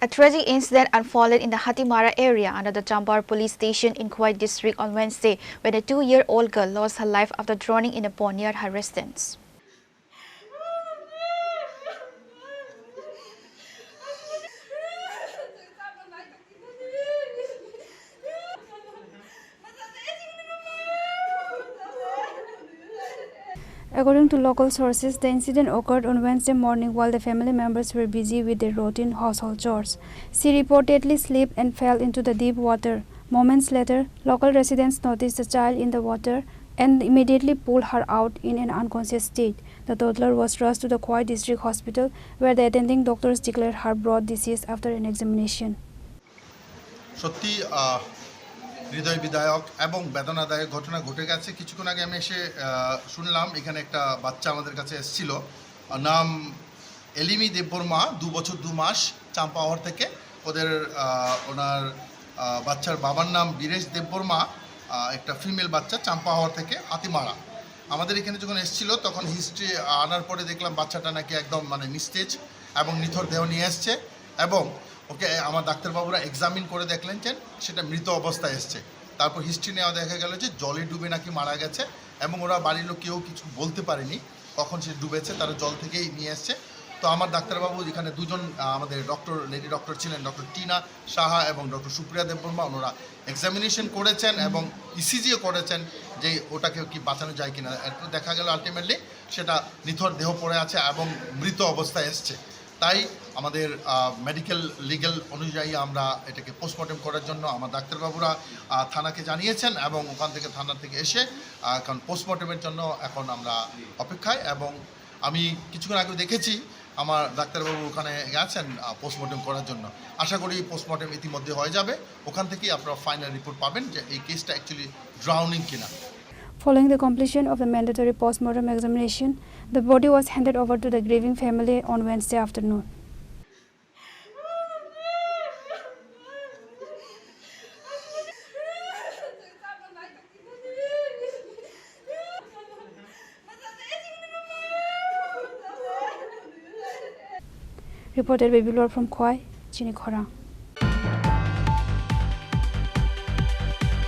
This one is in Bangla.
A tragic incident unfolded in the Hatimara area under the Champahour Police Station in Khowai district on Wednesday, when a 2-year-old girl lost her life after drowning in a pond near her residence. According to local sources, the incident occurred on Wednesday morning while the family members were busy with their routine household chores. She reportedly slipped and fell into the deep water. Moments later, local residents noticed the child in the water and immediately pulled her out in an unconscious state. The toddler was rushed to the Khowai district hospital, where the attending doctors declared her broad deceased after an examination. হৃদয় বিদায়ক এবং বেদনাদায়ক ঘটনা ঘটে গেছে। কিছুক্ষণ আগে আমি এসে শুনলাম এখানে একটা বাচ্চা আমাদের কাছে এসেছিল, নাম এলিমি দেববর্মা, 2 বছর 2 মাস, চাম্পাহর থেকে। ওনার বাচ্চার বাবার নাম বীরেশ দেববর্মা, একটা ফিমেল বাচ্চা, চাম্পাহর থেকে হাতিমারা। আমাদের এখানে যখন এসেছিল তখন হিস্ট্রি আনার পরে দেখলাম বাচ্চাটা নাকি একদম নিস্তেজ এবং নিথর দেহ নিয়ে এসছে, এবং ওকে আমার ডাক্তারবাবুরা এক্সামিন করে দেখলেন যে সেটা মৃত অবস্থায় এসছে। তারপর হিস্ট্রি নেওয়া দেখা গেল যে জলে ডুবে নাকি মারা গেছে, এবং ওরা বাড়ির লোক কেউ কিছু বলতে পারেনি কখন সে ডুবেছে, তারা জল থেকেই নিয়ে এসছে। তো আমার ডাক্তারবাবু এখানে দুজন আমাদের লেডি ডক্টর ছিলেন, ডক্টর টিনা সাহা এবং ডক্টর সুপ্রিয়া দেববর্মা। ওনারা এক্সামিনেশন করেছেন এবং ইসিজিও করেছেন যে ওটাকে কি বাঁচানো যায় কিনা। এরপর দেখা গেল আলটিমেটলি সেটা নিথর দেহ পড়ে আছে এবং মৃত অবস্থায় এসছে। তাই আমাদের মেডিকেল লিগ্যাল অনুযায়ী আমরা এটাকে পোস্টমর্টেম করার জন্য আমার ডাক্তারবাবুরা থানাকে জানিয়েছেন, এবং ওখান থেকে থানা থেকে এসে এখন পোস্টমর্টেমের জন্য এখন আমরা অপেক্ষায়। এবং আমি কিছুক্ষণ আগে দেখেছি আমার ডাক্তারবাবু ওখানে গেছেন পোস্টমর্টেম করার জন্য। আশা করি পোস্টমর্টেম ইতিমধ্যে হয়ে যাবে, ওখান থেকেই আপনারা ফাইনাল রিপোর্ট পাবেন যে এই কেসটা অ্যাকচুয়ালি ড্রাউনিং কিনা। Following the completion of the mandatory post-mortem examination, the body was handed over to the grieving family on Wednesday afternoon. Reported by Khowai, Chini, Khorang.